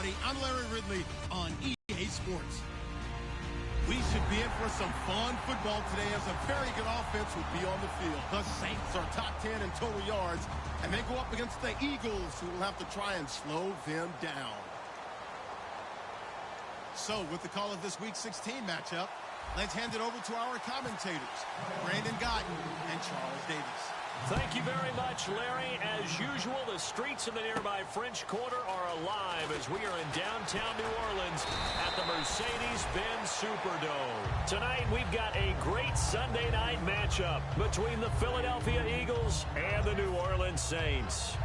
everybody. I'm Larry Ridley on EA Sports. We should be in for some fun football today as a very good offense will be on the field. The Saints are top 10 in total yards, and they go up against the Eagles, who will have to try and slow them down. So, with the call of this Week 16 matchup, let's hand it over to our commentators, Brandon Gotton and Charles Davis. Thank you very much, Larry. As usual, the streets of the nearby French Quarter are alive as we are in downtown New Orleans at the Mercedes-Benz Superdome. Tonight, we've got a great Sunday night matchup between the Philadelphia Eagles and the New Orleans Saints.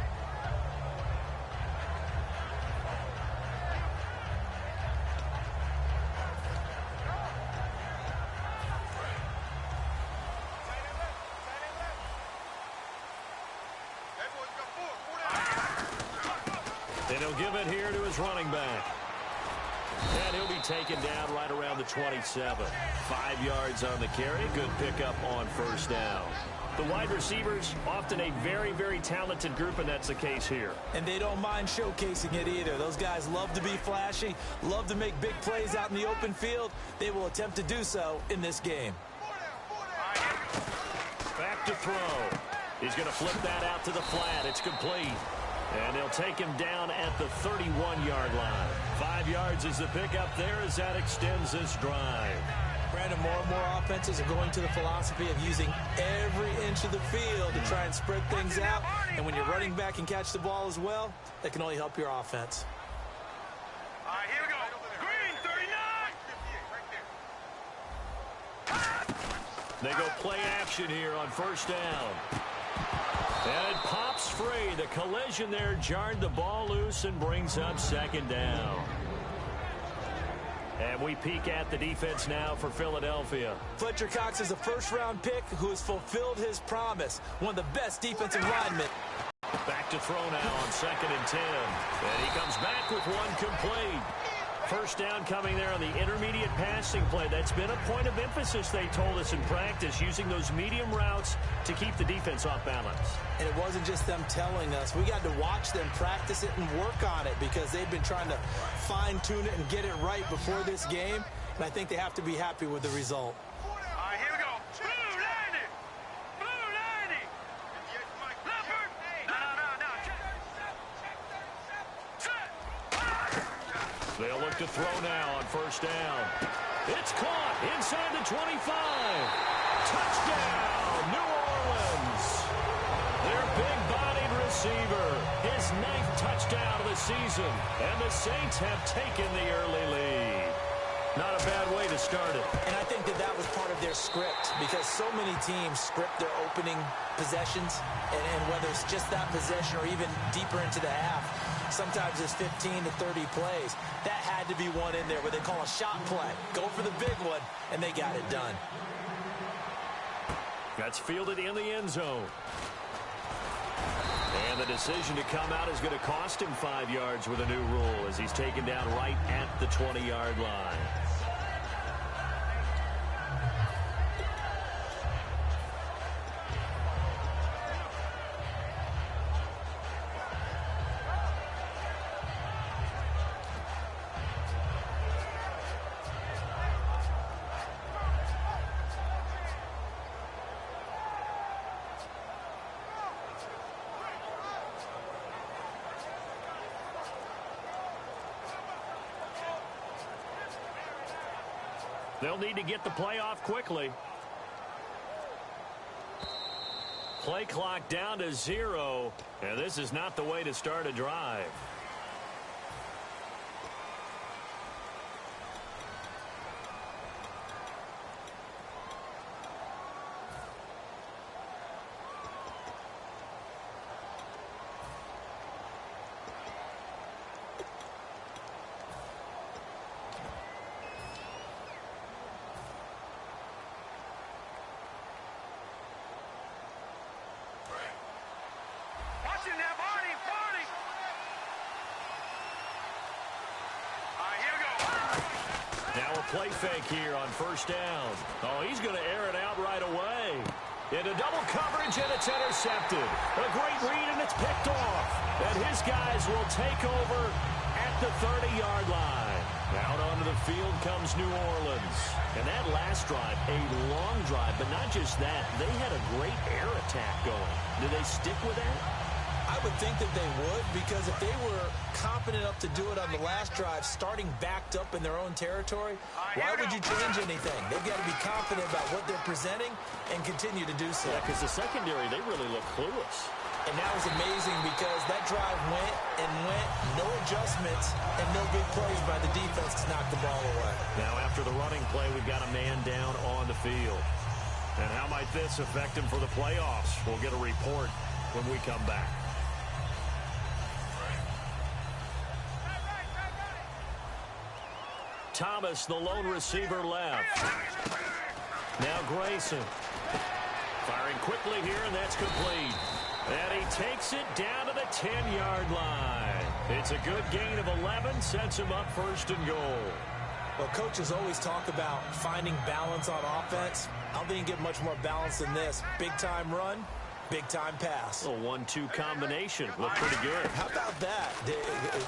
And he'll give it here to his running back. And he'll be taken down right around the 27. 5 yards on the carry. Good pickup on first down. The wide receivers, often a very, very talented group, and that's the case here. And they don't mind showcasing it either. Those guys love to be flashy, love to make big plays out in the open field. They will attempt to do so in this game. Back to throw. He's going to flip that out to the flat. It's complete. And they'll take him down at the 31-yard line. 5 yards is the pickup there as that extends this drive. Brandon, more and more offenses are going to the philosophy of using every inch of the field to try and spread things out. And when you're running back and catch the ball as well, that can only help your offense. All right, here we go. Green, 39. They go play action here on first down. And it pops free. The collision there jarred the ball loose and brings up second down. And we peek at the defense now for Philadelphia. Fletcher Cox is a first-round pick who has fulfilled his promise. One of the best defensive linemen. Back to throw now on 2nd and 10. And he comes back with one complete. First down coming there on the intermediate passing play. That's been a point of emphasis, they told us in practice, using those medium routes to keep the defense off balance. And it wasn't just them telling us. We got to watch them practice it and work on it because they've been trying to fine-tune it and get it right before this game. And I think they have to be happy with the result. All right, here we go. Blue 90. Blue 90. Leopard. No. They'll look to throw now on first down. It's caught inside the 25. Touchdown, New Orleans. Their big-bodied receiver, his 9th touchdown of the season. And the Saints have taken the early lead. Not a bad way to start it. And I think that was part of their script because so many teams script their opening possessions. And whether it's just that possession or even deeper into the half, sometimes it's 15 to 30 plays. That had to be one in there where they call a shot play. Go for the big one, and they got it done. That's fielded in the end zone. And the decision to come out is going to cost him 5 yards with a new rule as he's taken down right at the 20-yard line. They'll need to get the play off quickly. Play clock down to 0, and this is not the way to start a drive. Play fake here on first down. Oh, he's going to air it out right away. Into double coverage, and it's intercepted. A great read, and it's picked off. And his guys will take over at at the 30-yard line. Out onto the field comes New Orleans. And that last drive, a long drive, but not just that. They had a great air attack going. Do they stick with that? I would think that they would, because if they were confident enough to do it on the last drive, starting backed up in their own territory, why would you change anything? They've got to be confident about what they're presenting and continue to do so. Yeah, because the secondary, they really look clueless. And that was amazing because that drive went and went, no adjustments, and no big plays by the defense to knock the ball away. Now, after the running play, we've got a man down on the field. And how might this affect him for the playoffs? We'll get a report when we come back. Thomas, the lone receiver, left. Now Grayson. Firing quickly here, and that's complete. And he takes it down to the 10-yard line. It's a good gain of 11, sets him up first and goal. Well, coaches always talk about finding balance on offense. I don't think you get much more balance than this. Big-time run, big-time pass. A 1-2 combination. Looked pretty good. How about that?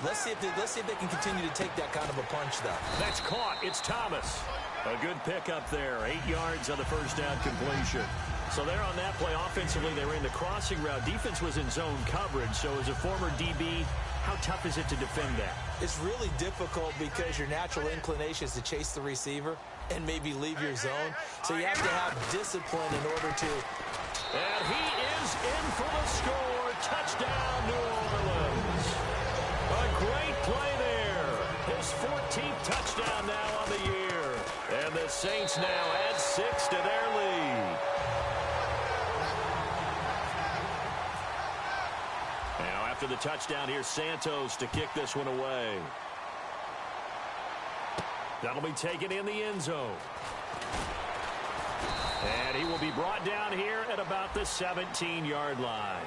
Let's see if they can continue to take that kind of a punch, though. That's caught. It's Thomas. A good pickup there. 8 yards on the first down completion. So there on that play, offensively, they ran the crossing route. Defense was in zone coverage. So as a former DB, how tough is it to defend that? It's really difficult because your natural inclination is to chase the receiver and maybe leave your zone. So you have to have discipline in order to. And he is in for the score. Touchdown, New Orleans. A great play there. His 14th touchdown now on the year. And the Saints now add 6 to their lead. Now after the touchdown, here's Santos to kick this one away. That'll be taken in the end zone. And he will be brought down here at about the 17-yard line.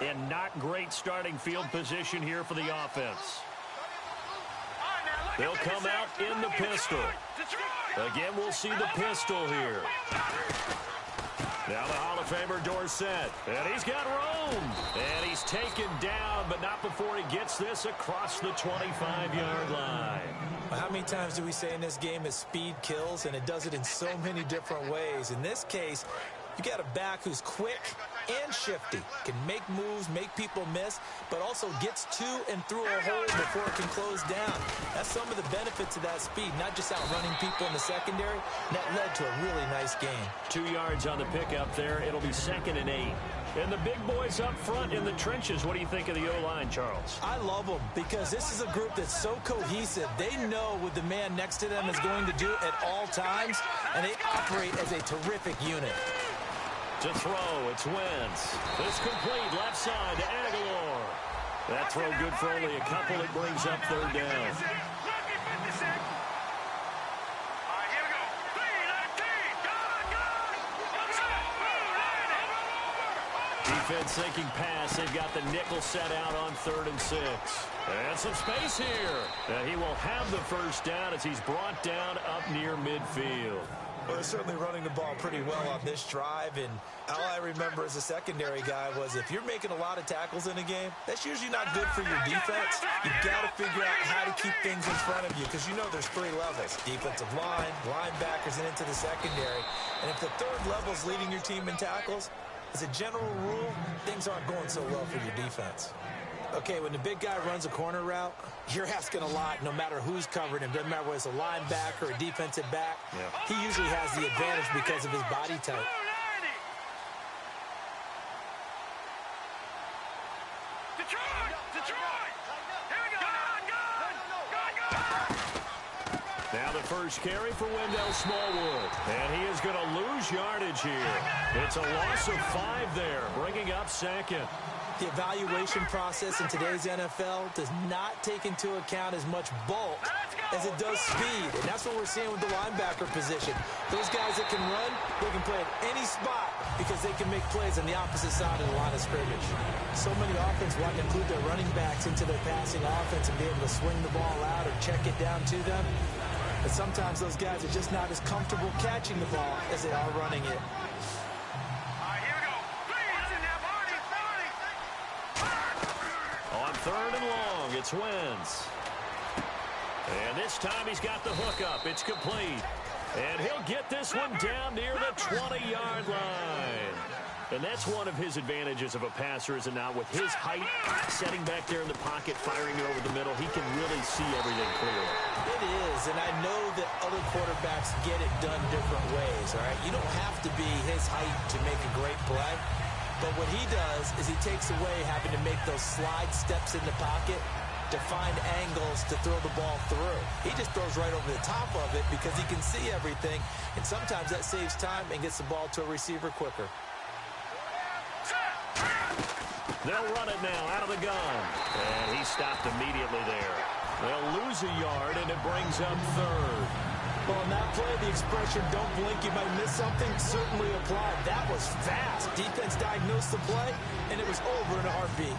And not great starting field position here for the offense. They'll come out in the pistol. Again, we'll see the pistol here. Now the Hall of Famer Dorsett. And he's got room. And he's taken down, but not before he gets this across the 25-yard line. How many times do we say in this game is speed kills, and it does it in so many different ways. In this case, you got a back who's quick and shifty, can make moves, make people miss, but also gets to and through a hole before it can close down. That's some of the benefits of that speed, not just outrunning people in the secondary. And that led to a really nice game. 2 yards on the pickup there. It'll be 2nd and 8. And the big boys up front in the trenches. What do you think of the O-line, Charles? I love them because this is a group that's so cohesive. They know what the man next to them is going to do at all times, and they operate as a terrific unit. To throw, it's Wentz. It's complete, left side to Aguilar. That throw good for only a couple. It brings up 3rd down. Defense thinking pass. They've got the nickel set out on 3rd and 6. And some space here. And he will have the first down as he's brought down up near midfield. Well, they're certainly running the ball pretty well on this drive, and all I remember as a secondary guy was if you're making a lot of tackles in a game, that's usually not good for your defense. You've got to figure out how to keep things in front of you because you know there's 3 levels: defensive line, linebackers, and into the secondary. And if the 3rd level is leading your team in tackles, as a general rule, things aren't going so well for your defense. Okay, when the big guy runs a corner route, you're asking a lot no matter who's covering him. Doesn't matter whether it's a linebacker or a defensive back. Yeah. He usually has the advantage because of his body type. Now the first carry for Wendell Smallwood. And he is going to lose yardage here. It's a loss of 5 there, bringing up 2nd. The evaluation process in today's NFL does not take into account as much bulk as it does speed. And that's what we're seeing with the linebacker position. Those guys that can run, they can play at any spot because they can make plays on the opposite side of the line of scrimmage. So many offenses want to include their running backs into their passing offense and be able to swing the ball out or check it down to them. But sometimes those guys are just not as comfortable catching the ball as they are running it. On 3rd and long, it's Wentz. And this time he's got the hook up. It's complete. And he'll get this one down near the 20-yard line. And that's one of his advantages of a passer, is it not? With his height, setting back there in the pocket, firing it over the middle, he can really see everything clearly. It is, and I know that other quarterbacks get it done different ways, all right? You don't have to be his height to make a great play. But what he does is he takes away having to make those slide steps in the pocket to find angles to throw the ball through. He just throws right over the top of it because he can see everything, and sometimes that saves time and gets the ball to a receiver quicker. They'll run it now out of the gun. And he stopped immediately there. They'll lose a yard, and it brings up 3rd. Well, in that play, the expression, don't blink, you might miss something, certainly applied. That was fast. Defense diagnosed the play, and it was over in a heartbeat.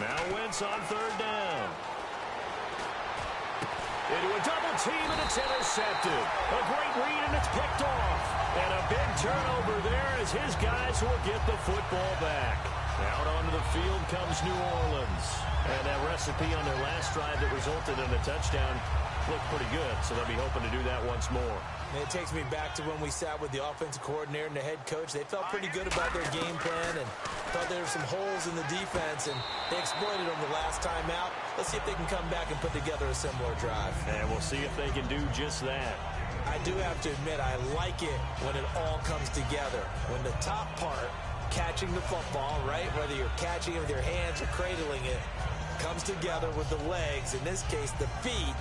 Now Wentz on 3rd down. Into a double team, and it's intercepted. A great read, and it's picked off. And a big turnover there as his guys will get the football back. Out onto the field comes New Orleans. And that recipe on their last drive that resulted in a touchdown looked pretty good, so they'll be hoping to do that once more. And it takes me back to when we sat with the offensive coordinator and the head coach. They felt pretty good about their game plan and thought there were some holes in the defense, and they exploited them the last time out. Let's see if they can come back and put together a similar drive. And we'll see if they can do just that. I do have to admit, I like it when it all comes together. When the top part, catching the football, right, whether you're catching it with your hands or cradling it, comes together with the legs, in this case the feet,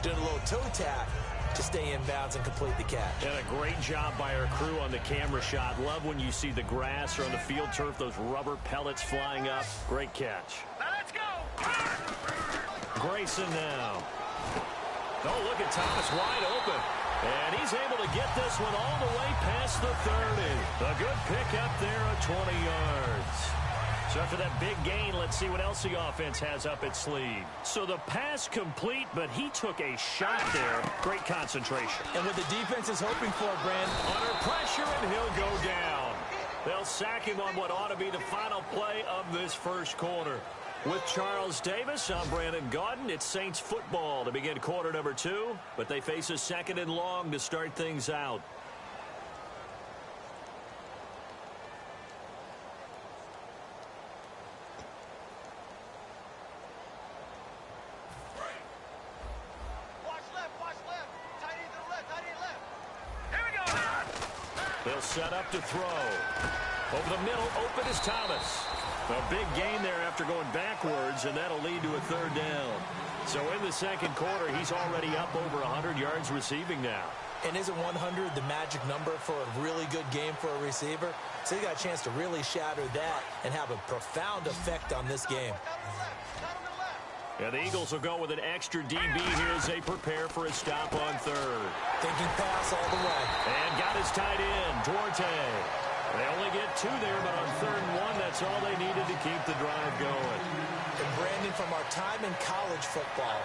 doing a little toe tap to stay in bounds and complete the catch. And a great job by our crew on the camera shot. Love when you see the grass or on the field turf, those rubber pellets flying up. Great catch. Now let's go. Grayson now. Oh, look at Thomas wide open. And he's able to get this one all the way past the 30. A good pick up there at 20 yards. So after that big gain, let's see what else the offense has up its sleeve. So the pass complete, but he took a shot there. Great concentration. And what the defense is hoping for, Brand, Under pressure, and he'll go down. They'll sack him on what ought to be the final play of this first quarter. With Charles Davis, I'm Brandon Gaudin. It's Saints football to begin quarter number 2, but they face a 2nd and long to start things out. They'll set up to throw. Over the middle, open is Thomas. A big gain there after going backwards, and that'll lead to a 3rd down. So in the second quarter, he's already up over 100 yards receiving now. And isn't 100 the magic number for a really good game for a receiver? So he got a chance to really shatter that and have a profound effect on this game. And the Eagles will go with an extra DB here as they prepare for a stop on 3rd. Thinking pass all the way. And got his tight end, Duarte. They only get 2 there, but on 3rd and 1, that's all they needed to keep the drive going. And Brandon, from our time in college football,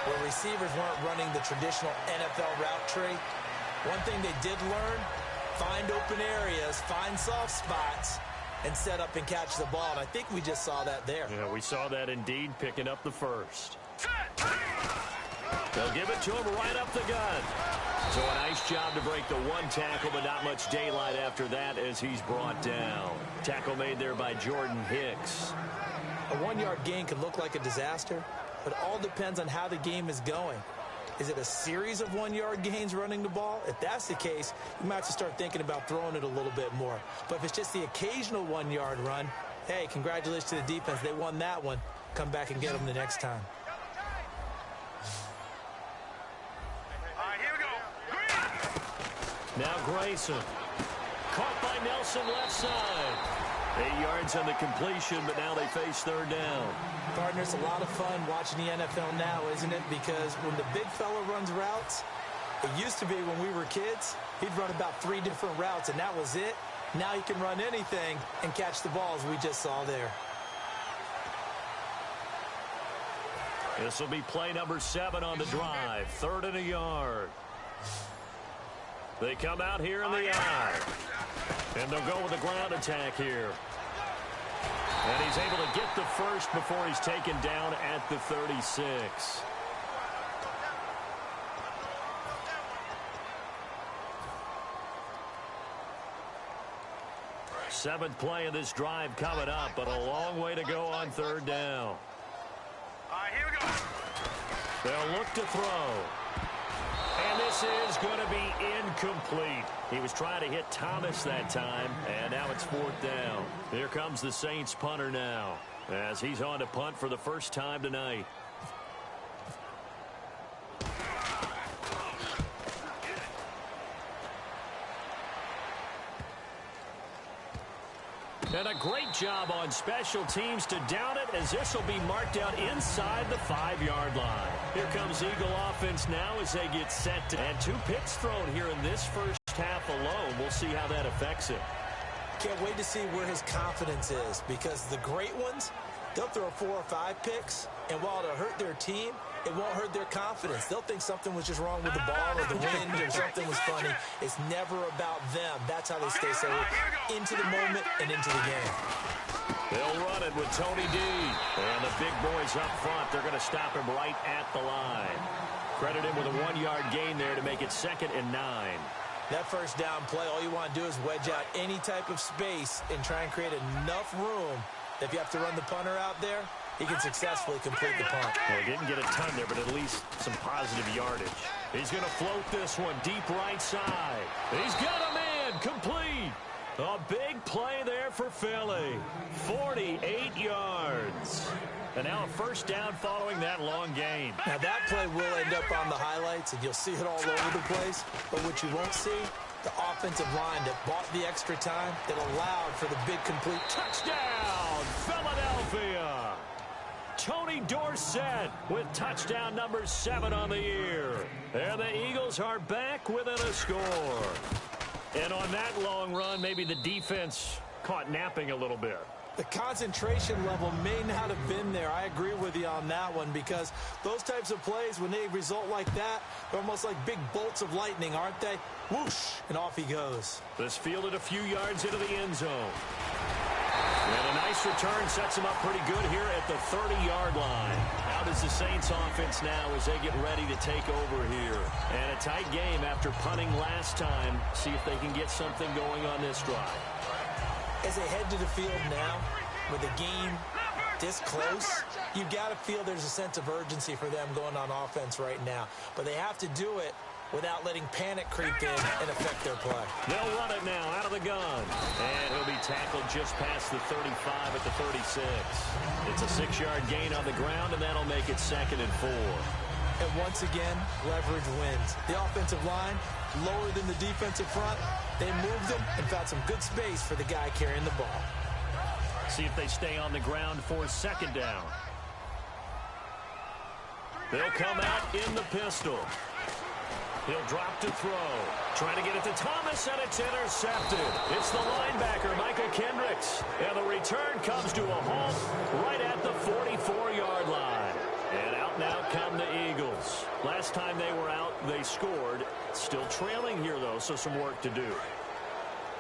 where receivers weren't running the traditional NFL route tree, one thing they did learn, find open areas, find soft spots, and set up and catch the ball. And I think we just saw that there. Yeah, we saw that indeed, picking up the first. They'll give it to him right up the gut. So a nice job to break the 1 tackle, but not much daylight after that as he's brought down. Tackle made there by Jordan Hicks. A 1-yard gain can look like a disaster, but all depends on how the game is going. Is it a series of 1-yard gains running the ball? If that's the case, you might have to start thinking about throwing it a little bit more. But if it's just the occasional 1-yard run, hey, congratulations to the defense. They won that one. Come back and get them the next time. Now Grayson. Caught by Nelson left side. 8 yards on the completion, but now they face third down. Partners, a lot of fun watching the NFL now, isn't it? Because when the big fella runs routes, it used to be when we were kids, he'd run about 3 different routes, and that was it. Now he can run anything and catch the balls we just saw there. This will be play number 7 on the drive. 3rd and a yard. They come out here in the eye. And they'll go with a ground attack here. And he's able to get the first before he's taken down at the 36. Seventh play of this drive coming up, but a long way to go on third down. All right, here we go. They'll look to throw. And this is going to be incomplete. He was trying to hit Thomas that time, and now it's 4th down. Here comes the Saints punter now, as he's on to punt for the first time tonight. And a great job on special teams to down it, as this will be marked out inside the 5-yard line. Here comes Eagle offense now as they get set. And 2 picks thrown here in this first half alone. We'll see how that affects it. Can't wait to see where his confidence is, because the great ones, they'll throw 4 or 5 picks, and while it'll hurt their team, it won't hurt their confidence. They'll think something was just wrong with the ball or the wind or something was funny. It's never about them. That's how they stay so into the moment and into the game. They'll run it with Tony D. And the big boys up front, they're going to stop him right at the line. Credit him with a 1-yard gain there to make it 2nd and 9. That first down play, all you want to do is wedge out any type of space and try and create enough room that if you have to run the punter out there, he can successfully complete the punt. Well, he didn't get a ton there, but at least some positive yardage. He's going to float this one deep right side. He's got a man complete. A big play there for Philly. 48 yards. And now a first down following that long gain. Now that play will end up on the highlights, and you'll see it all over the place. But what you won't see, the offensive line that bought the extra time, that allowed for the big complete touchdown, Philadelphia. Tony Dorsett with touchdown number 7 on the year. And the Eagles are back within a score. And on that long run, maybe the defense caught napping a little bit. The concentration level may not have been there. I agree with you on that one, because those types of plays, when they result like that, they're almost like big bolts of lightning, aren't they? Whoosh, and off he goes. This fielded a few yards into the end zone. And a nice return sets him up pretty good here at the 30-yard line. How does the Saints offense now as they get ready to take over here? And a tight game after punting last time. See if they can get something going on this drive. As they head to the field now, with the game this close, you've got to feel there's a sense of urgency for them going on offense right now. But they have to do it without letting panic creep in and affect their play. They'll run it now out of the gun. And he'll be tackled just past the 35 at the 36. It's a 6-yard gain on the ground, and that'll make it 2nd and 4. And once again, leverage wins. The offensive line, lower than the defensive front. They moved them and found some good space for the guy carrying the ball. See if they stay on the ground for 2nd down. They'll come out in the pistol. He'll drop to throw. Trying to get it to Thomas, and it's intercepted. It's the linebacker, Micah Kendricks. And the return comes to a halt right at the 44-yard line. And out now come the Eagles. Last time they were out, they scored. Still trailing here, though, so some work to do.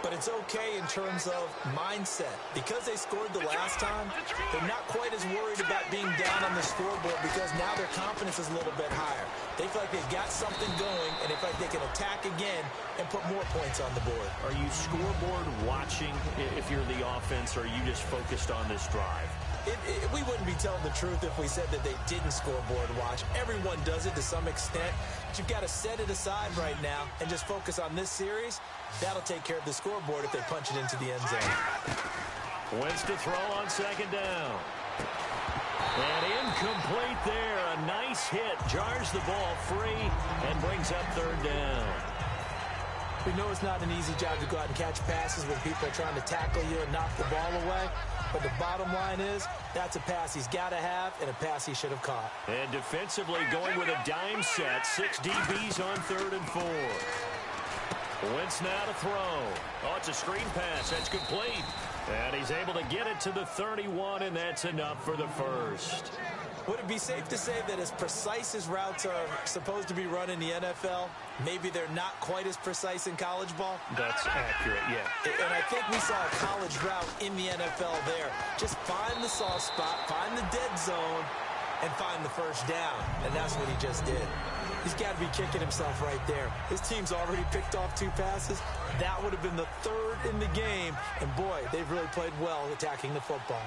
But it's okay in terms of mindset. Because they scored the last time, they're not quite as worried about being down on the scoreboard, because now their confidence is a little bit higher. They feel like they've got something going, and they feel like they can attack again and put more points on the board. Are you scoreboard watching if you're the offense, or are you just focused on this drive? We wouldn't be telling the truth if we said that they didn't scoreboard watch. Everyone does it to some extent. But you've got to set it aside right now and just focus on this series. That'll take care of the scoreboard if they punch it into the end zone. Wentz to throw on 2nd down. And incomplete there. A nice hit. Jars the ball free and brings up 3rd down. We know it's not an easy job to go out and catch passes when people are trying to tackle you and knock the ball away. But the bottom line is, that's a pass he's got to have and a pass he should have caught. And defensively going with a dime set. 6 DBs on 3rd and 4. Wentz now to throw. Oh, it's a screen pass. That's complete. And he's able to get it to the 31, and that's enough for the first. Would it be safe to say that as precise as routes are supposed to be run in the NFL, maybe they're not quite as precise in college ball? That's accurate, yeah. And I think we saw a college route in the NFL there. Just find the soft spot, find the dead zone, and find the first down. And that's what he just did. He's got to be kicking himself right there. His team's already picked off 2 passes. That would have been the 3rd in the game. And, boy, they've really played well attacking the football.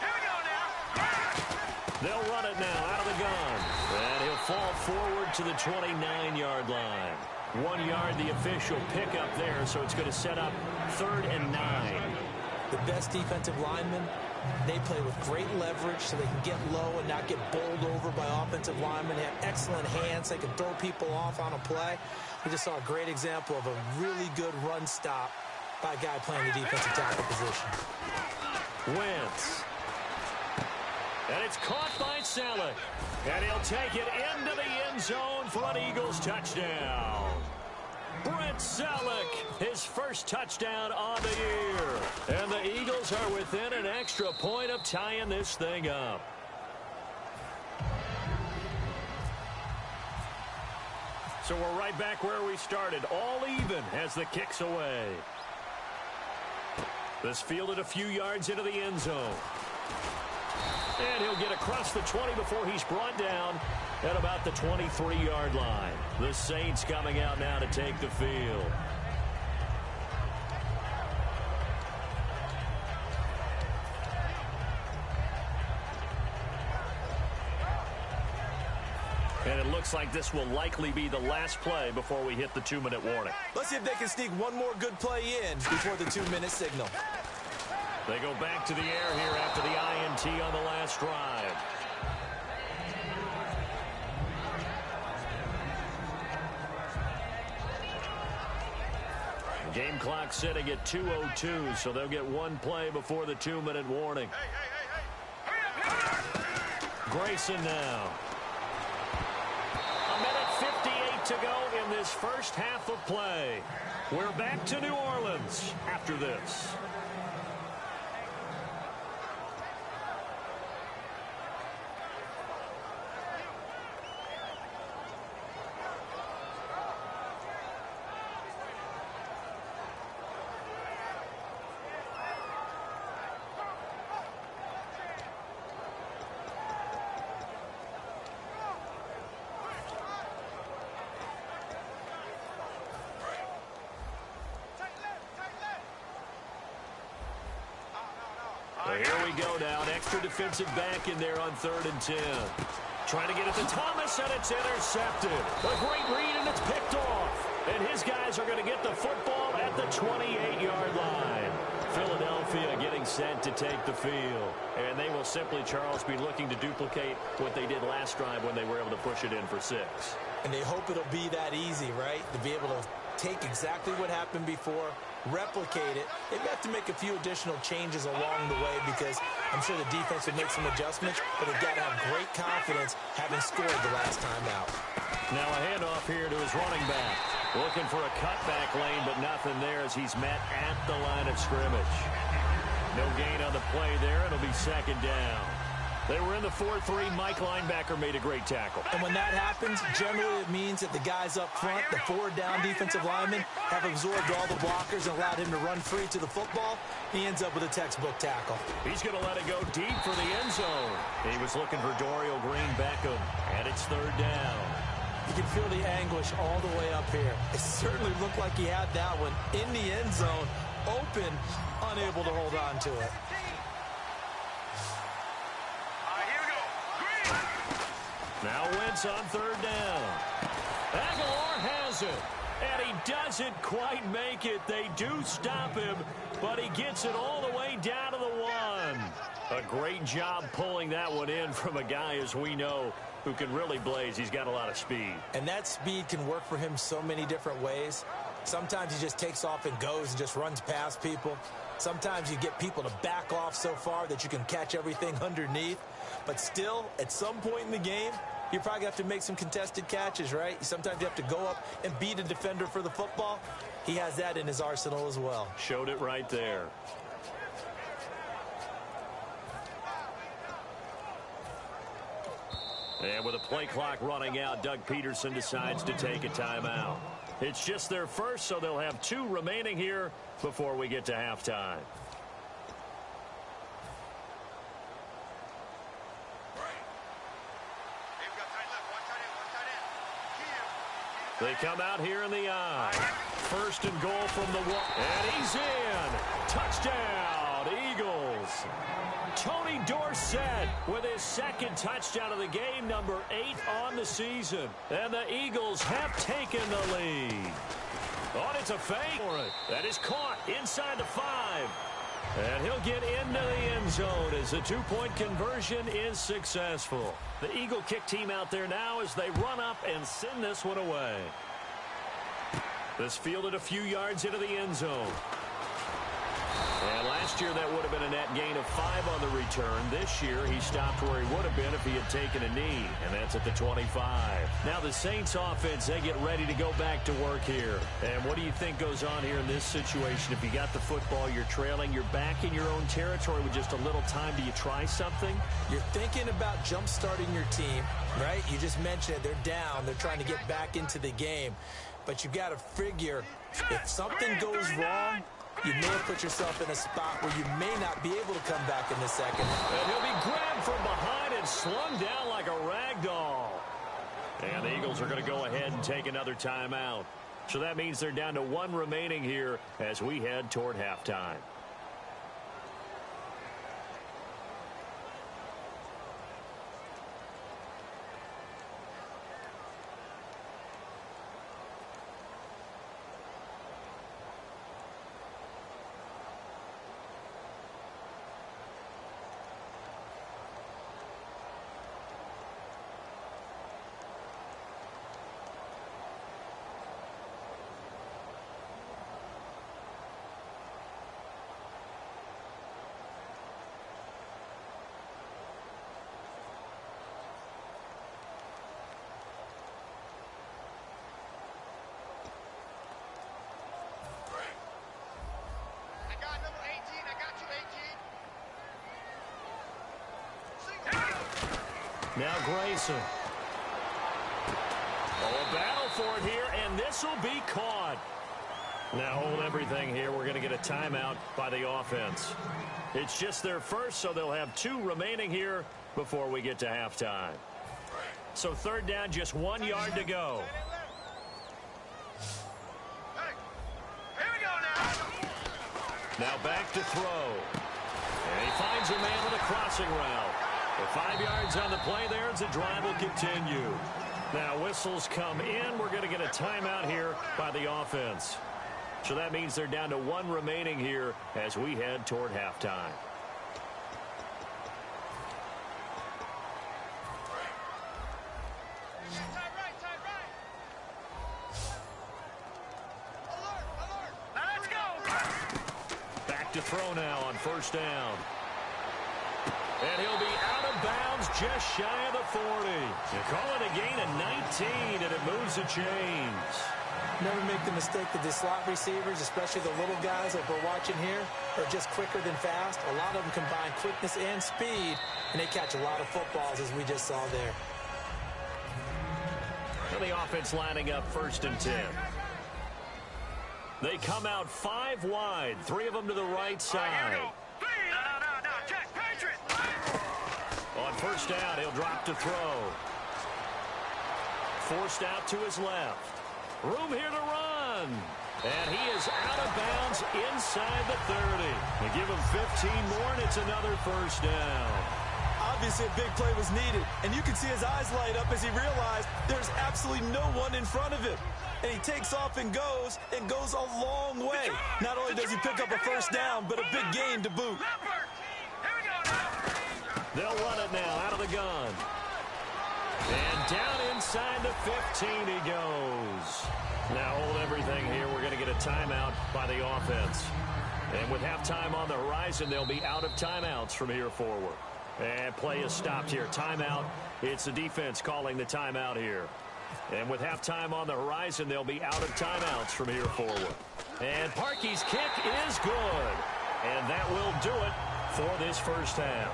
Here we go now. They'll run it now out of the gun. And he'll fall forward to the 29-yard line. 1 yard, the official pickup there, so it's going to set up 3rd and 9. The best defensive linemen, they play with great leverage so they can get low and not get bowled over by offensive linemen. They have excellent hands. They can throw people off on a play. We just saw a great example of a really good run stop by a guy playing the defensive tackle position. Wentz. And it's caught by Selleck. And he'll take it into the end zone for an Eagles touchdown. Brent Selleck, his first touchdown on the year. And the Eagles are within an extra point of tying this thing up. So we're right back where we started, all even as the kick's away. This fielded a few yards into the end zone. And he'll get across the 20 before he's brought down at about the 23-yard line. The Saints coming out now to take the field. And it looks like this will likely be the last play before we hit the 2-minute warning. Let's see if they can sneak one more good play in before the 2-minute signal. They go back to the air here after the INT on the last drive. Game clock sitting at 2:02, so they'll get one play before the 2-minute warning. Grayson now. 1:58 to go in this first half of play. We're back to New Orleans after this. Here we go now. An extra defensive back in there on 3rd and 10. Trying to get it to Thomas, and it's intercepted. A great read, and it's picked off. And his guys are going to get the football at the 28-yard line. Philadelphia getting set to take the field. And they will simply, Charles, be looking to duplicate what they did last drive when they were able to push it in for 6. And they hope it'll be that easy, right? To be able to take exactly what happened before, replicate it. They have to make a few additional changes along the way because I'm sure the defense would make some adjustments, but they've got to have great confidence having scored the last time out. Now a handoff here to his running back. Looking for a cutback lane, but nothing there as he's met at the line of scrimmage. No gain on the play there. It'll be 2nd down. They were in the 4-3. Mike linebacker made a great tackle. And when that happens, generally it means that the guys up front, the 4-down defensive linemen, have absorbed all the blockers and allowed him to run free to the football. He ends up with a textbook tackle. He's going to let it go deep for the end zone. He was looking for Dorial Green-Beckham, and it's 3rd down. You can feel the anguish all the way up here. It certainly looked like he had that one in the end zone, open, unable to hold on to it. Now Wentz on 3rd down. Aguilar has it, and he doesn't quite make it. They do stop him, but he gets it all the way down to the 1. A great job pulling that one in from a guy, as we know, who can really blaze. He's got a lot of speed. And that speed can work for him so many different ways. Sometimes he just takes off and goes and just runs past people. Sometimes you get people to back off so far that you can catch everything underneath. But still, at some point in the game, you're probably going to have to make some contested catches, right? Sometimes you have to go up and beat a defender for the football. He has that in his arsenal as well. Showed it right there. And with a play clock running out, Doug Peterson decides to take a timeout. It's just their first, so they'll have 2 remaining here before we get to halftime. They come out here in the eye. First and goal from the one. And he's in. Touchdown, Eagles. Tony Dorsett with his second touchdown of the game, number 8 on the season. And the Eagles have taken the lead. Oh, it's a fake for it. That is caught inside the 5. And he'll get into the end zone as the 2-point conversion is successful. The Eagle kick team out there now as they run up and send this one away. This fielded a few yards into the end zone. And last year that would have been a net gain of 5 on the return. This year he stopped where he would have been if he had taken a knee, and that's at the 25. Now the Saints offense, they get ready to go back to work here. And what do you think goes on here in this situation? If you got the football, you're trailing, you're back in your own territory with just a little time. Do you try something? You're thinking about jump-starting your team, right? You just mentioned it. They're down. They're trying to get back into the game. But you got to figure if something goes wrong, you may have put yourself in a spot where you may not be able to come back in the second. And he'll be grabbed from behind and slung down like a rag doll. And the Eagles are going to go ahead and take another timeout. So that means they're down to 1 remaining here as we head toward halftime. Now Grayson. Oh, a battle for it here, and this will be caught. Now hold everything here. We're going to get a timeout by the offense. It's just their first, so they'll have 2 remaining here before we get to halftime. So 3rd down, just 1 yard to go. Now back to throw. And he finds a man with a crossing route. With 5 yards on the play there, as the drive will continue. Now whistles come in. We're going to get a timeout here by the offense. So that means they're down to 1 remaining here as we head toward halftime. Back to throw now on 1st down. And he'll be out of bounds just shy of the 40. You call it a gain of 19, and it moves the chains. Never make the mistake that the slot receivers, especially the little guys like we're watching here, are just quicker than fast. A lot of them combine quickness and speed, and they catch a lot of footballs, as we just saw there. And the offense lining up 1st and 10. They come out 5 wide, 3 of them to the right side. On 1st down, he'll drop to throw. Forced out to his left. Room here to run. And he is out of bounds inside the 30. They give him 15 more, and it's another 1st down. Obviously, a big play was needed, and you can see his eyes light up as he realized there's absolutely no one in front of him. And he takes off and goes a long way. Not only does he pick up a 1st down, but a big gain to boot. They'll run it now out of the gun. And down inside the 15 he goes. Now hold everything here. We're going to get a timeout by the offense. And with halftime on the horizon, they'll be out of timeouts from here forward. And play is stopped here. Timeout. It's the defense calling the timeout here. And with halftime on the horizon, they'll be out of timeouts from here forward. And Parkey's kick is good. And that will do it for this first half.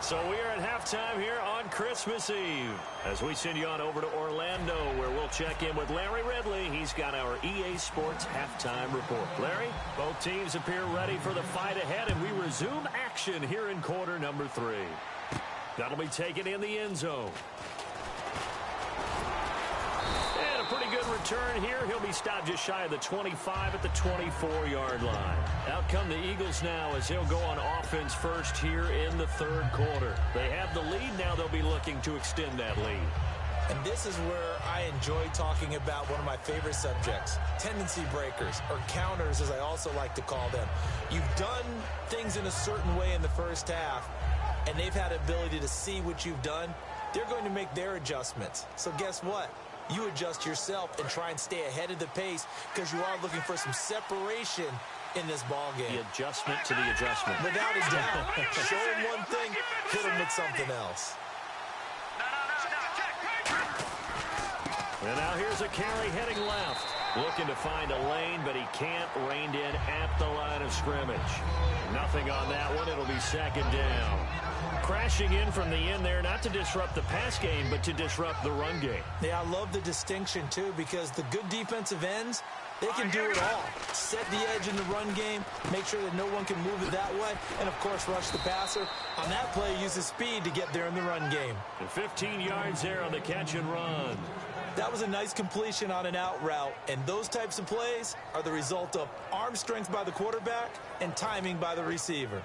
So we are at halftime here on Christmas Eve as we send you on over to Orlando, where we'll check in with Larry Ridley. He's got our EA Sports halftime report. Larry, both teams appear ready for the fight ahead, and we resume action here in quarter number 3. That'll be taken in the end zone. And a pretty good return here. He'll be stopped just shy of the 25 at the 24-yard line. Out come the Eagles now as they'll go on offense first here in the third quarter. They have the lead. Now they'll be looking to extend that lead. And this is where I enjoy talking about one of my favorite subjects, tendency breakers, or counters as I also like to call them. You've done things in a certain way in the first half, and they've had the ability to see what you've done. They're going to make their adjustments. So guess what? You adjust yourself and try and stay ahead of the pace because you are looking for some separation in this ball game. The adjustment to the adjustment. Without a doubt. Show them one thing, hit them with something else. And now here's a carry heading left. Looking to find a lane, but he can't. Reined in at the line of scrimmage. Nothing on that one. It'll be second down. Crashing in from the end there, not to disrupt the pass game, but to disrupt the run game. Yeah, I love the distinction, too, because the good defensive ends, they can do it all. Set the edge in the run game, make sure that no one can move it that way, and, of course, rush the passer. On that play, use his speed to get there in the run game. And 15 yards there on the catch and run. That was a nice completion on an out route, and those types of plays are the result of arm strength by the quarterback and timing by the receiver.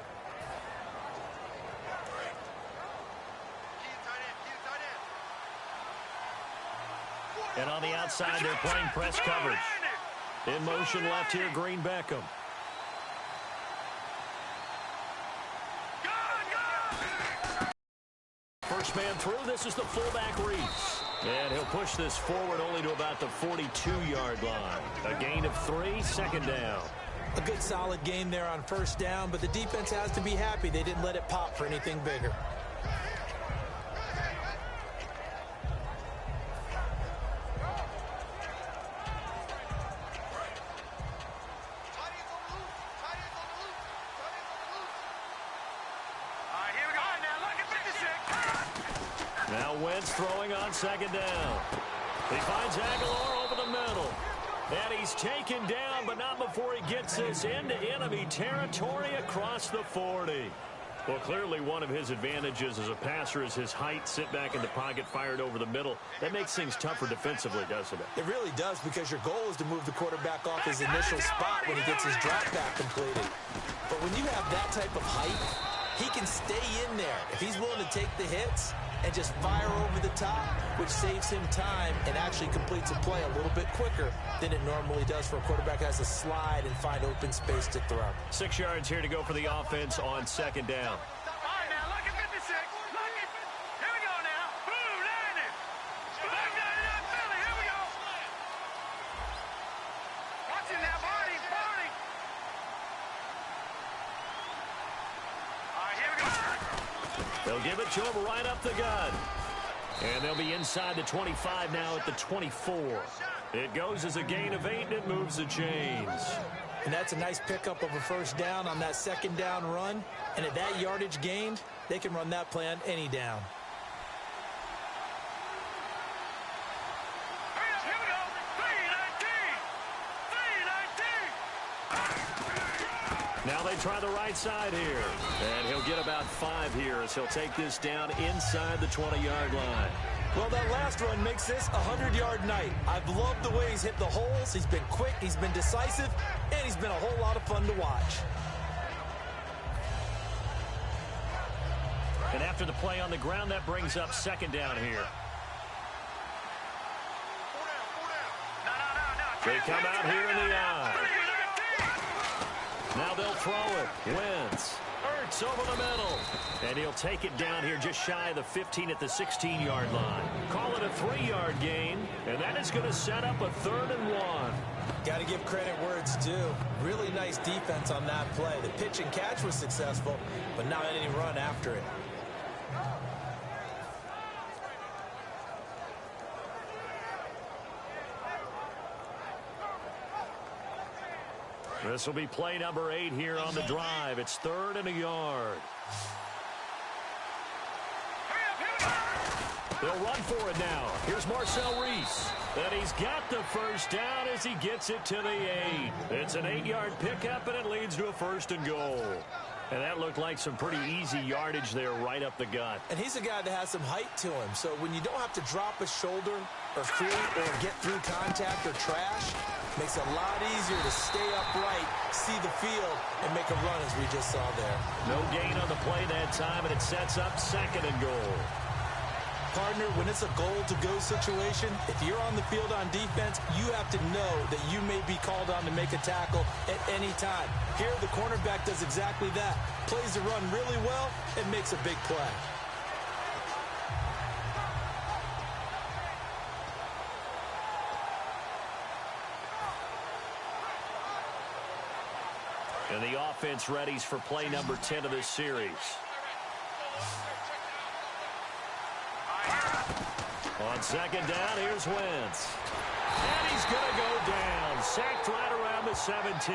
And on the outside, they're playing press coverage. In motion left here, Green Beckham. First man through, this is the fullback Reese. And he'll push this forward only to about the 42-yard line. A gain of 3, second down. A good solid game there on first down, but the defense has to be happy they didn't let it pop for anything bigger. Now Wentz throwing on second down. He finds Aguilar over the middle. And he's taken down, but not before he gets this into enemy territory across the 40. Well, clearly one of his advantages as a passer is his height. Sit back in the pocket, fired over the middle. That makes things tougher defensively, doesn't it? It really does, because your goal is to move the quarterback off his initial spot when he gets his drop back completed. But when you have that type of height, he can stay in there. If he's willing to take the hits and just fire over the top, which saves him time and actually completes a play a little bit quicker than it normally does for a quarterback who has to slide and find open space to throw. 6 yards here to go for the offense on second down. They'll give it to him right up the gut. And they'll be inside the 25 now at the 24. It goes as a gain of 8, and it moves the chains. And that's a nice pickup of a first down on that second down run. And at that yardage gained, they can run that play on any down. Now they try the right side here. And he'll get about 5 here as he'll take this down inside the 20-yard line. Well, that last run makes this a 100-yard night. I've loved the way he's hit the holes. He's been quick, he's been decisive, and he's been a whole lot of fun to watch. And after the play on the ground, that brings up second down here. They come out here in the eye. Now they'll throw it. Wentz. Ertz over the middle. And he'll take it down here just shy of the 15 at the 16-yard line. Call it a 3-yard gain, and that is going to set up a 3rd and 1. Got to give credit where it's due. Really nice defense on that play. The pitch and catch was successful, but not any run after it. This will be play number 8 here on the drive. It's 3rd and a yard. They'll run for it now. Here's Marcel Reese. And he's got the first down as he gets it to the 8. It's an 8-yard pickup, and it leads to a 1st and goal. And that looked like some pretty easy yardage there right up the gut. And he's a guy that has some height to him. So when you don't have to drop a shoulder or feet or get through contact or trash, makes it a lot easier to stay upright, see the field, and make a run as we just saw there. No gain on the play that time, and it sets up 2nd and goal. Partner, when it's a goal-to-go situation, if you're on the field on defense, you have to know that you may be called on to make a tackle at any time. Here, the cornerback does exactly that. Plays the run really well and makes a big play. And the offense readies for play number 10 of this series. On 2nd down, here's Wentz. And he's going to go down. Sacked right around the 17.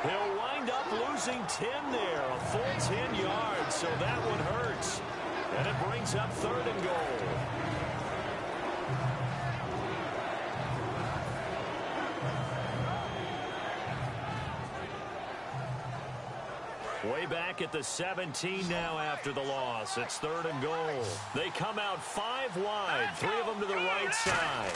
He'll wind up losing 10 there, a full 10 yards, so that one hurts. And it brings up 3rd and goal. Way back at the 17 now after the loss. It's 3rd and goal. They come out 5 wide, 3 of them to the right side.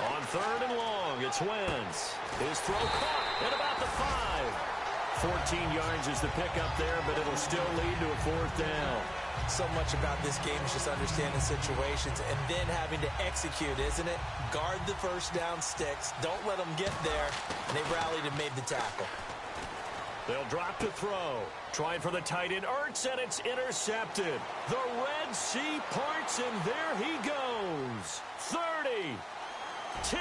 On 3rd and long, it's Wentz. His throw caught at about the 5. 14 yards is the pickup there, but it'll still lead to a 4th down. So much about this game is just understanding situations and then having to execute, isn't it? Guard the first down sticks. Don't let them get there. And they rallied and made the tackle. They'll drop to throw. Trying for the tight end, Ertz, and it's intercepted. The Red Sea parts, and there he goes. 30, 10,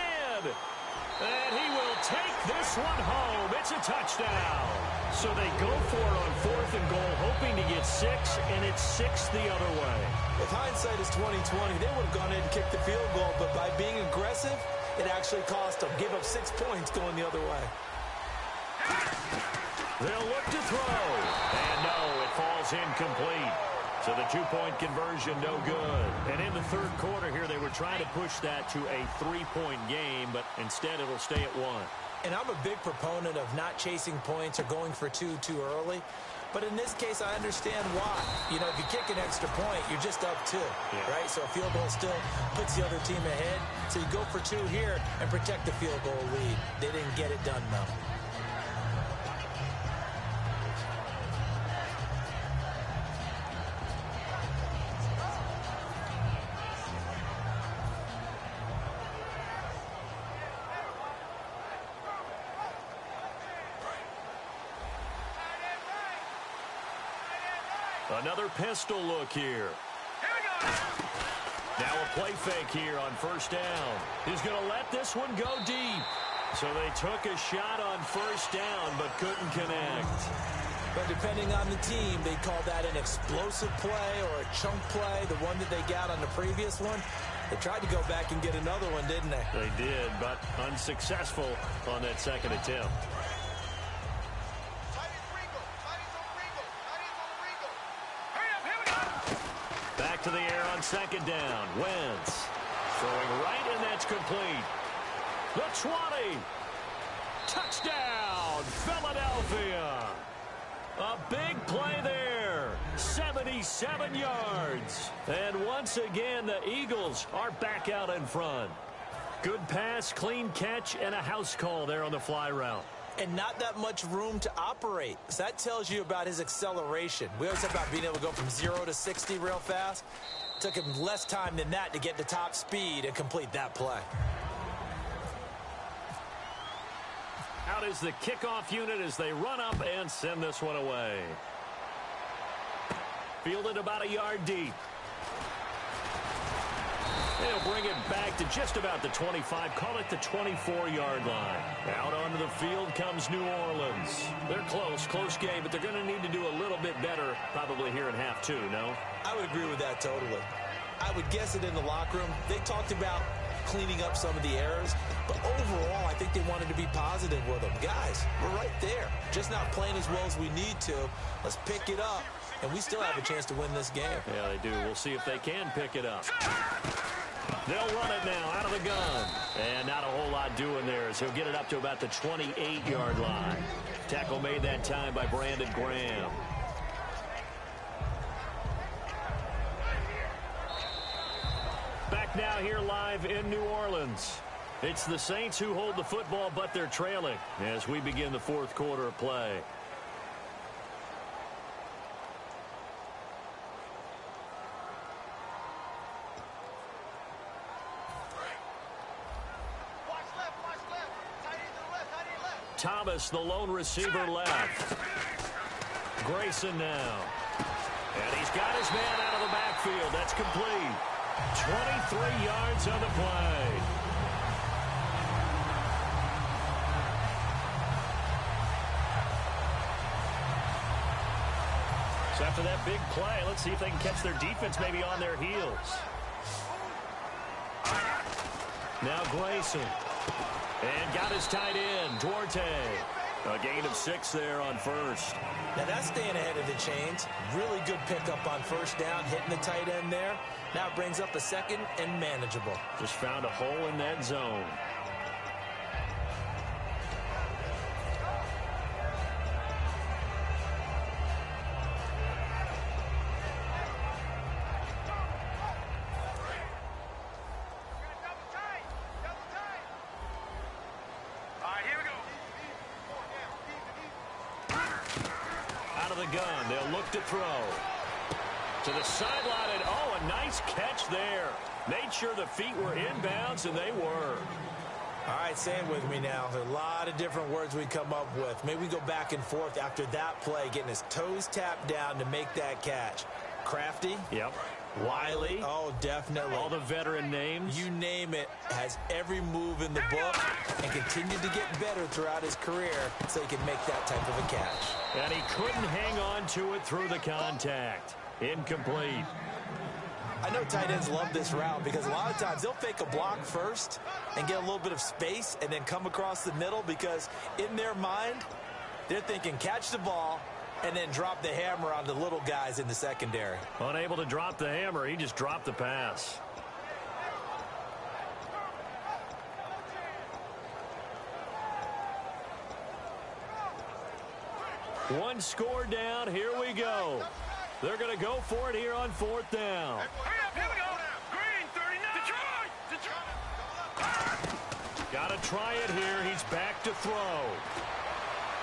and he will take this one home. It's a touchdown. So they go for it on 4th and goal, hoping to get 6, and it's 6 the other way. If hindsight is 20/20, they would have gone ahead and kicked the field goal, but by being aggressive, it actually cost them. Give up 6 points going the other way. They'll look to throw. And no, it falls incomplete. So the 2-point conversion, no good. And in the 3rd quarter here, they were trying to push that to a 3-point game, but instead it'll stay at 1. And I'm a big proponent of not chasing points or going for 2 too early. But in this case, I understand why. You know, if you kick an extra point, you're just up 2, right? So a field goal still puts the other team ahead. So you go for 2 here and protect the field goal lead. They didn't get it done, though. Another pistol look here. Now a play fake here on 1st down. He's going to let this one go deep. So they took a shot on 1st down but couldn't connect. But depending on the team, they call that an explosive play or a chunk play, the one that they got on the previous one. They tried to go back and get another one, didn't they? They did, but unsuccessful on that 2nd attempt. Back to the air on 2nd down. Wentz throwing right, and that's complete. The 20. Touchdown, Philadelphia. A big play there. 77 yards. And once again, the Eagles are back out in front. Good pass, clean catch, and a house call there on the fly route. And not that much room to operate. So that tells you about his acceleration. We always talk about being able to go from 0 to 60 real fast. It took him less time than that to get to top speed and complete that play. Out out is the kickoff unit as they run up and send this one away. Fielded about a yard deep. They'll bring it back to just about the 25. Call it the 24-yard line. Out onto the field comes New Orleans. They're close game, but they're going to need to do a little bit better probably here in half two, no? I would agree with that totally. I would guess it in the locker room. They talked about cleaning up some of the errors, but overall, I think they wanted to be positive with them. Guys, we're right there. Just not playing as well as we need to. Let's pick it up, and we still have a chance to win this game. Yeah, they do. We'll see if they can pick it up. They'll run it now out of the gun. And not a whole lot doing there as he'll get it up to about the 28-yard line. Tackle made that time by Brandon Graham. Back now here live in New Orleans. It's the Saints who hold the football, but they're trailing as we begin the fourth quarter of play. Thomas, the lone receiver, left. Grayson now. And he's got his man out of the backfield. That's complete. 23 yards on the play. So after that big play, let's see if they can catch their defense maybe on their heels. Now Grayson. And got his tight end, Duarte. A gain of 6 there on first. Now that's staying ahead of the chains. Really good pickup on first down, hitting the tight end there. Now it brings up a second and manageable. Just found a hole in that zone. To throw to the sideline, and oh, a nice catch there. Made sure the feet were inbounds, and they were. All right, say it with me now. There are a lot of different words we come up with. Maybe we go back and forth after that play, getting his toes tapped down to make that catch. Crafty. Yep. Wiley. Oh, definitely. All the veteran names. You name it. Has every move in the book and continued to get better throughout his career so he can make that type of a catch. And he couldn't hang on to it through the contact. Incomplete. I know tight ends love this route because a lot of times they'll fake a block first and get a little bit of space and then come across the middle because in their mind, they're thinking catch the ball and then drop the hammer on the little guys in the secondary. Unable to drop the hammer, he just dropped the pass. One score down, here we go. They're going to go for it here on fourth down. Here we go. Green, 39. Got to try it here. He's back to throw.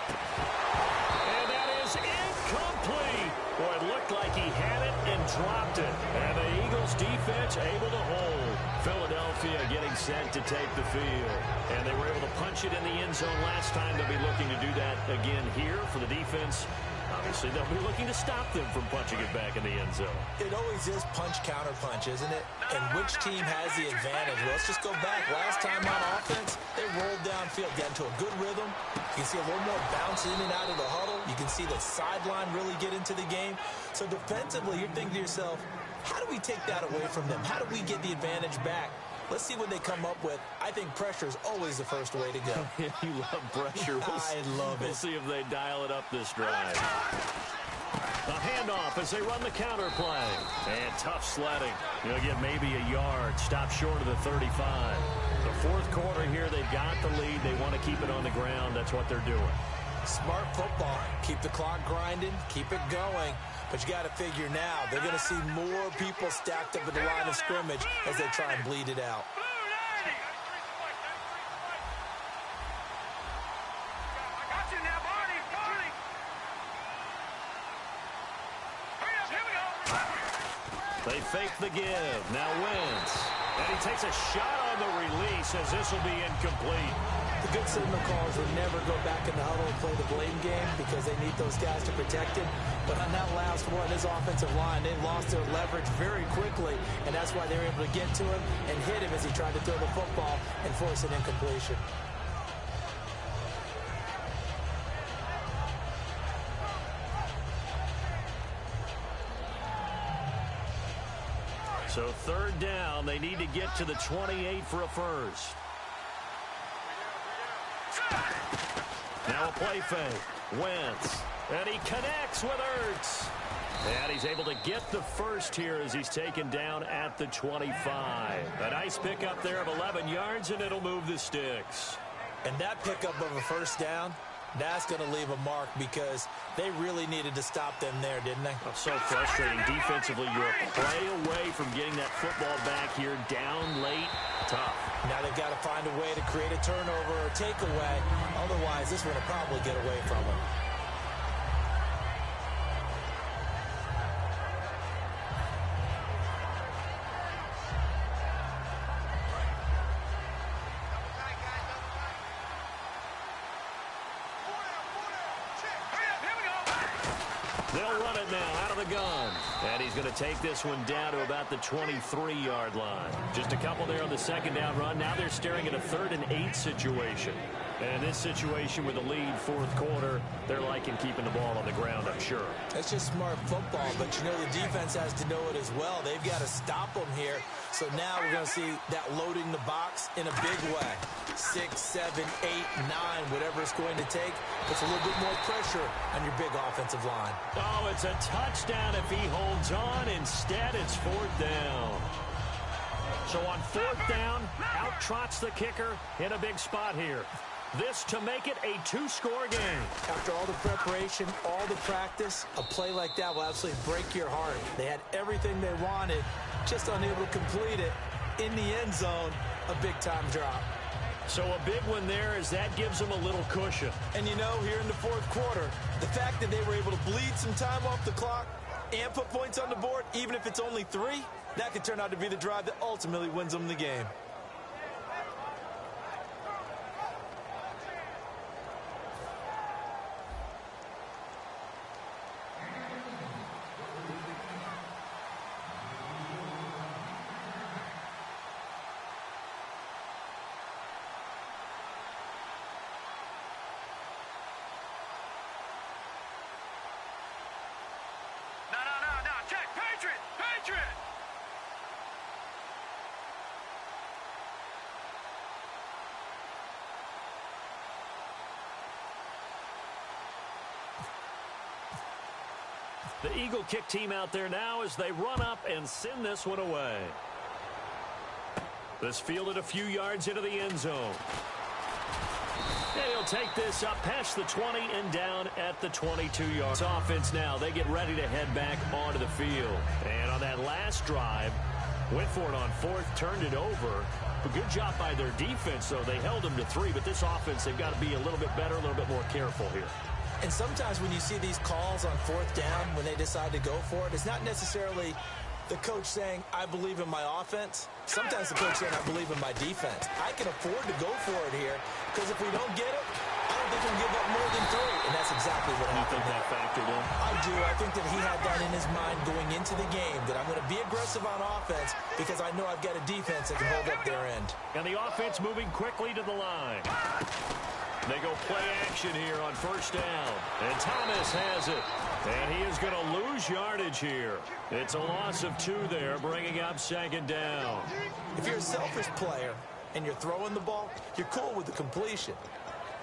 And that is incomplete. Boy, it looked like he had it and dropped it. And the Eagles defense able to hold. Philadelphia getting set to take the field. And they were able to punch it in the end zone last time. They'll be looking to do that again here for the defense. Obviously, they'll be looking to stop them from punching it back in the end zone. It always is punch-counter-punch, isn't it? And which team has the advantage? Well, let's just go back. Last time on offense, they rolled downfield, got into a good rhythm. You can see a little more bounce in and out of the huddle. You can see the sideline really get into the game. So defensively, you're thinking to yourself, how do we take that away from them? How do we get the advantage back? Let's see what they come up with. I think pressure is always the first way to go. You love pressure. I love it. We'll see if they dial it up this drive. A handoff as they run the counter play. And tough sledding. You'll get maybe a yard. Stop short of the 35. The fourth quarter here, they've got the lead. They want to keep it on the ground. That's what they're doing. Smart football. Keep the clock grinding. Keep it going. But you got to figure now, they're going to see more people stacked up at the line of scrimmage as they try and bleed it out. They fake the give. Now Wentz. And he takes a shot And the release as this will be incomplete. The good signal callers will never go back in the huddle and play the blame game because they need those guys to protect him. But on that last one, his offensive line, they lost their leverage very quickly, and that's why they were able to get to him and hit him as he tried to throw the football and force an incompletion. So third down, they need to get to the 28 for a first. Now a play fake. Wentz. And he connects with Ertz. And he's able to get the first here as he's taken down at the 25. A nice pickup there of 11 yards, and it'll move the sticks. And that pickup of a first down, that's going to leave a mark because they really needed to stop them there, didn't they? Oh, so frustrating. Defensively, you're a play away from getting that football back here down late. Tough. Now they've got to find a way to create a turnover or takeaway. Otherwise, this one will probably get away from them. They'll run it now out of the gun. And he's going to take this one down to about the 23-yard line. Just a couple there on the second down run. Now they're staring at a 3rd and 8 situation. And this situation with a lead fourth quarter, they're liking keeping the ball on the ground, I'm sure. That's just smart football, but you know the defense has to know it as well. They've got to stop them here. So now we're going to see that loading the box in a big way. 6, 7, 8, 9, whatever it's going to take. Puts a little bit more pressure on your big offensive line. Oh, it's a touchdown if he holds on. Instead, it's 4th down. So on 4th down, out trots the kicker in a big spot here. This to make it a 2-score game. After all the preparation, all the practice, a play like that will absolutely break your heart. They had everything they wanted, just unable to complete it. In the end zone, a big-time drop. So a big one there as that gives them a little cushion. And you know, here in the fourth quarter, the fact that they were able to bleed some time off the clock and put points on the board, even if it's only 3, that could turn out to be the drive that ultimately wins them the game. The Eagle kick team out there now as they run up and send this one away. This fielded a few yards into the end zone. And he'll take this up past the 20 and down at the 22-yard. Offense now, they get ready to head back onto the field. And on that last drive, went for it on 4th, turned it over. A good job by their defense, though. They held them to 3, but this offense, they've got to be a little bit better, a little bit more careful here. And sometimes when you see these calls on 4th down, when they decide to go for it, it's not necessarily the coach saying, I believe in my offense. Sometimes the coach saying, I believe in my defense. I can afford to go for it here because if we don't get it, I don't think we'll give up more than 3. And that's exactly what happened. You think that factored in? I do. I think that he had that in his mind going into the game, that I'm going to be aggressive on offense because I know I've got a defense that can hold up their end. And the offense moving quickly to the line. They go play action here on 1st down. And Thomas has it. And he is going to lose yardage here. It's a loss of 2 there, bringing up 2nd down. If you're a selfish player and you're throwing the ball, you're cool with the completion.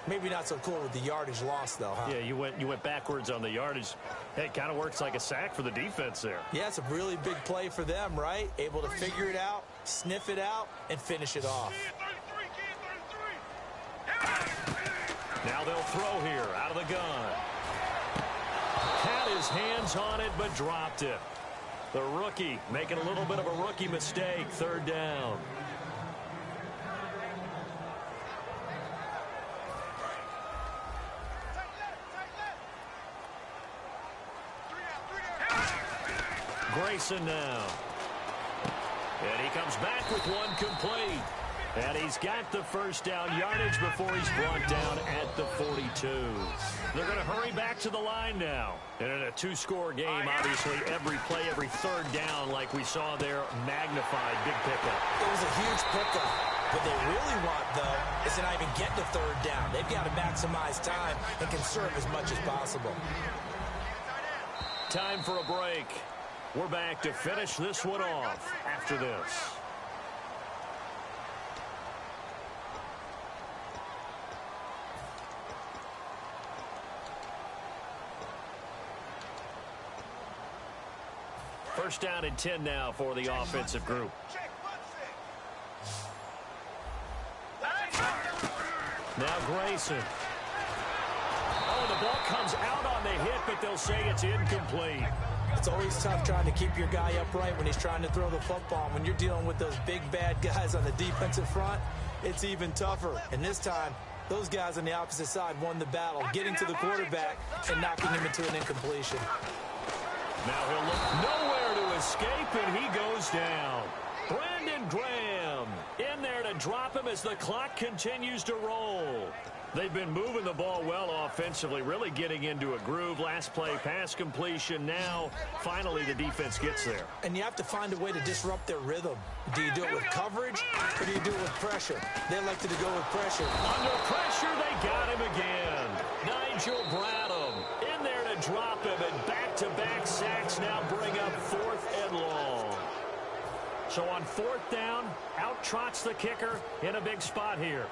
Maybe not so cool with the yardage loss, though, huh? Yeah, you went backwards on the yardage. Hey, it kind of works like a sack for the defense there. Yeah, it's a really big play for them, right? Able to figure it out, sniff it out, and finish it off. Now they'll throw here out of the gun. Had his hands on it, but dropped it. The rookie making a little bit of a rookie mistake. 3rd down. Grayson now. And he comes back with one complete. And he's got the first down yardage before he's brought down at the 42. They're going to hurry back to the line now. And in a two-score game, obviously, every play, every third down, like we saw there, magnified. Big pickup. It was a huge pickup. What they really want, though, is to not even get to third down. They've got to maximize time and conserve as much as possible. Time for a break. We're back to finish this one off after this. First down and 10 now for the offensive group. Now Grayson. Oh, the ball comes out on the hit, but they'll say it's incomplete. It's always tough trying to keep your guy upright when he's trying to throw the football. When you're dealing with those big, bad guys on the defensive front, it's even tougher. And this time, those guys on the opposite side won the battle, getting to the quarterback and knocking him into an incompletion. Now he'll look nowhere to escape, and he goes down. Brandon Graham in there to drop him as the clock continues to roll. They've been moving the ball well offensively, really getting into a groove. Last play, pass completion. Now, finally, the defense gets there. And you have to find a way to disrupt their rhythm. Do you do it with coverage, or do you do it with pressure? They elected to go with pressure. Under pressure, they got him again. Nigel Bradham in there to drop him, and back-to-back sacks now bring up 4th and long. So on 4th down, out trots the kicker in a big spot here.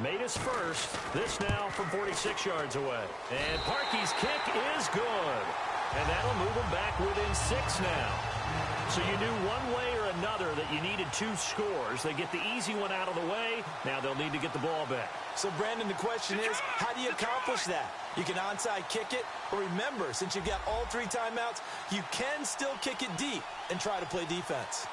Made his first. This now from 46 yards away. And Parkey's kick is good. And that'll move him back within 6 now. So you knew one way or another that you needed 2 scores. They get the easy one out of the way. Now they'll need to get the ball back. So, Brandon, the question is, how do you accomplish that? You can onside kick it, or remember, since you've got all 3 timeouts, you can still kick it deep and try to play defense.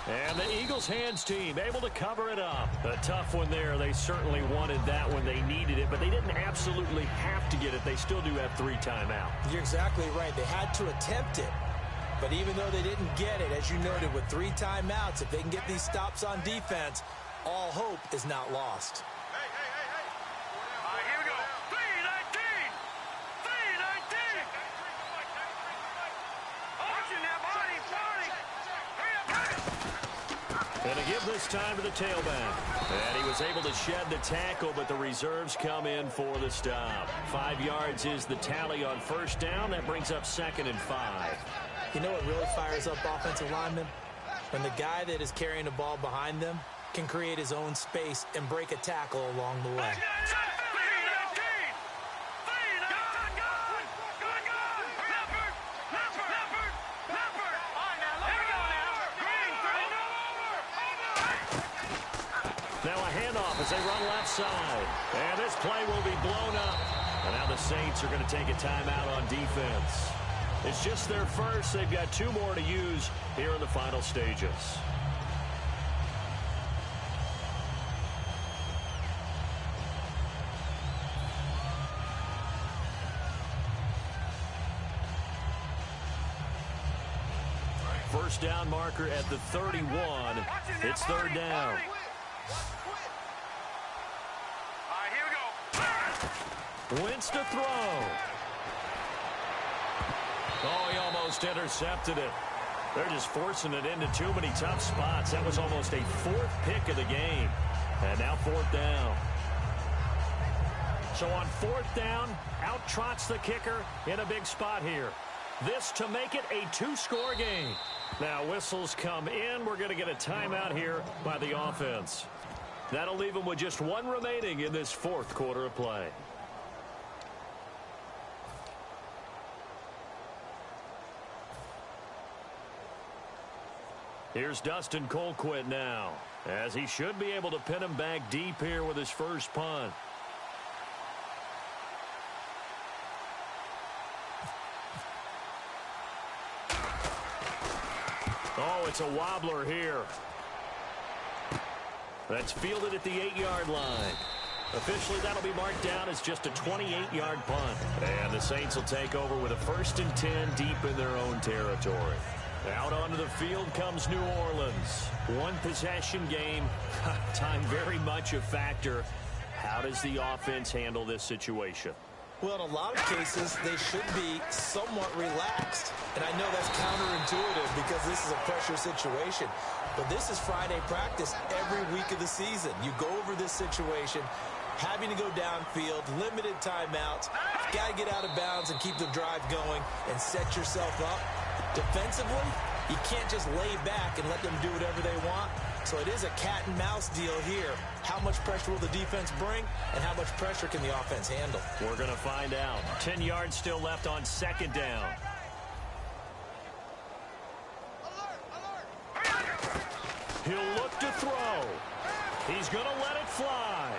And the Eagles hands team able to cover it up. A tough one there. They certainly wanted that when they needed it, but they didn't absolutely have to get it. They still do have 3 timeouts. You're exactly right. They had to attempt it. But even though they didn't get it, as you noted, with 3 timeouts, if they can get these stops on defense, all hope is not lost. Hey. All right, here we go. 3-19. 3-19. Watching that body. And to give this time to the tailback. And he was able to shed the tackle, but the reserves come in for the stop. 5 yards is the tally on first down. That brings up 2nd and 5. You know what really fires up offensive linemen? When the guy that is carrying the ball behind them can create his own space and break a tackle along the way. Now a handoff as they run left side. And this play will be blown up. And now the Saints are going to take a timeout on defense. It's just their first. They've got 2 more to use here in the final stages. First down marker at the 31. It's 3rd down. Wentz to throw. Oh, he almost intercepted it. They're just forcing it into too many tough spots. That was almost a 4th pick of the game. And now 4th down. So on 4th down, out trots the kicker in a big spot here. This to make it a 2-score game. Now whistles come in. We're going to get a timeout here by the offense. That'll leave them with just 1 remaining in this 4th quarter of play. Here's Dustin Colquitt now, as he should be able to pin him back deep here with his first punt. Oh, it's a wobbler here. That's fielded at the 8-yard line. Officially, that'll be marked down as just a 28-yard punt. And the Saints will take over with a 1st and 10 deep in their own territory. Out onto the field comes New Orleans. One possession game. Time very much a factor. How does the offense handle this situation? Well, in a lot of cases, they should be somewhat relaxed. And I know that's counterintuitive because this is a pressure situation. But this is Friday practice every week of the season. You go over this situation, having to go downfield, limited timeouts. You got to get out of bounds and keep the drive going and set yourself up. Defensively, you can't just lay back and let them do whatever they want. So it is a cat and mouse deal here. How much pressure will the defense bring, and how much pressure can the offense handle? We're going to find out. 10 yards still left on 2nd down. He'll look to throw. He's going to let it fly.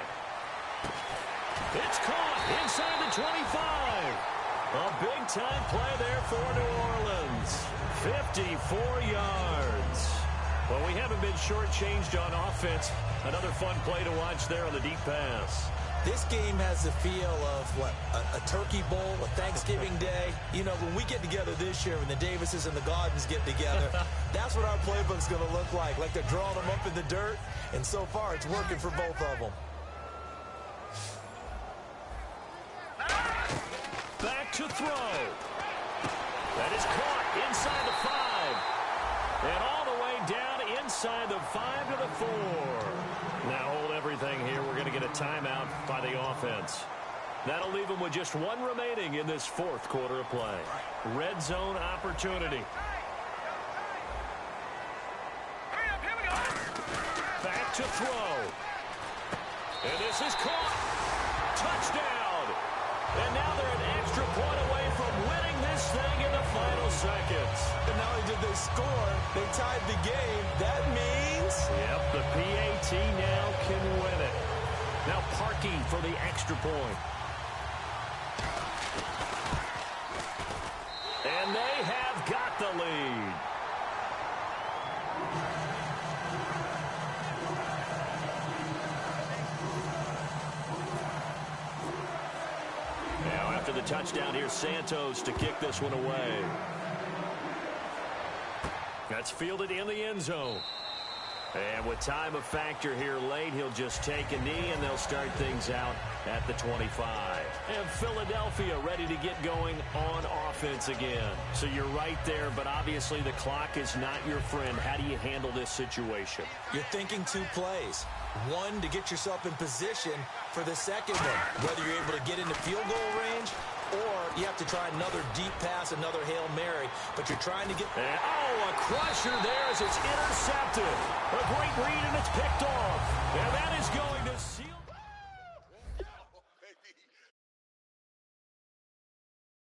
It's caught inside the 25. A big-time play there for New Orleans. 54 yards. Well, we haven't been shortchanged on offense. Another fun play to watch there on the deep pass. This game has the feel of, what, a turkey bowl, a Thanksgiving day. You know, when we get together this year, when the Davises and the Gardens get together, that's what our playbook's going to look like. Like they're drawing them up in the dirt, and so far it's working for both of them. Back to throw. That is caught inside the 5. And all the way down inside the 5 to the 4. Now hold everything here. We're going to get a timeout by the offense. That'll leave them with just one remaining in this 4th quarter of play. Red zone opportunity. Back to throw. And this is caught. Touchdown. And now they're an extra point away from winning this thing in the final seconds. And not only did they score, they tied the game. That means... Yep, the PAT now can win it. Now Parkey for the extra point. And they have got the lead. Now after the touchdown, here's Santos to kick this one away. That's fielded in the end zone. And with time a factor here late, he'll just take a knee, and they'll start things out at the 25. And Philadelphia ready to get going on offense again. So you're right there, but obviously the clock is not your friend. How do you handle this situation? You're thinking 2 plays. One, to get yourself in position for the second one, whether you're able to get into field goal range or you have to try another deep pass, another Hail Mary, but you're trying to get... a crusher there as it's intercepted. A great read, and it's picked off. And that is going to seal...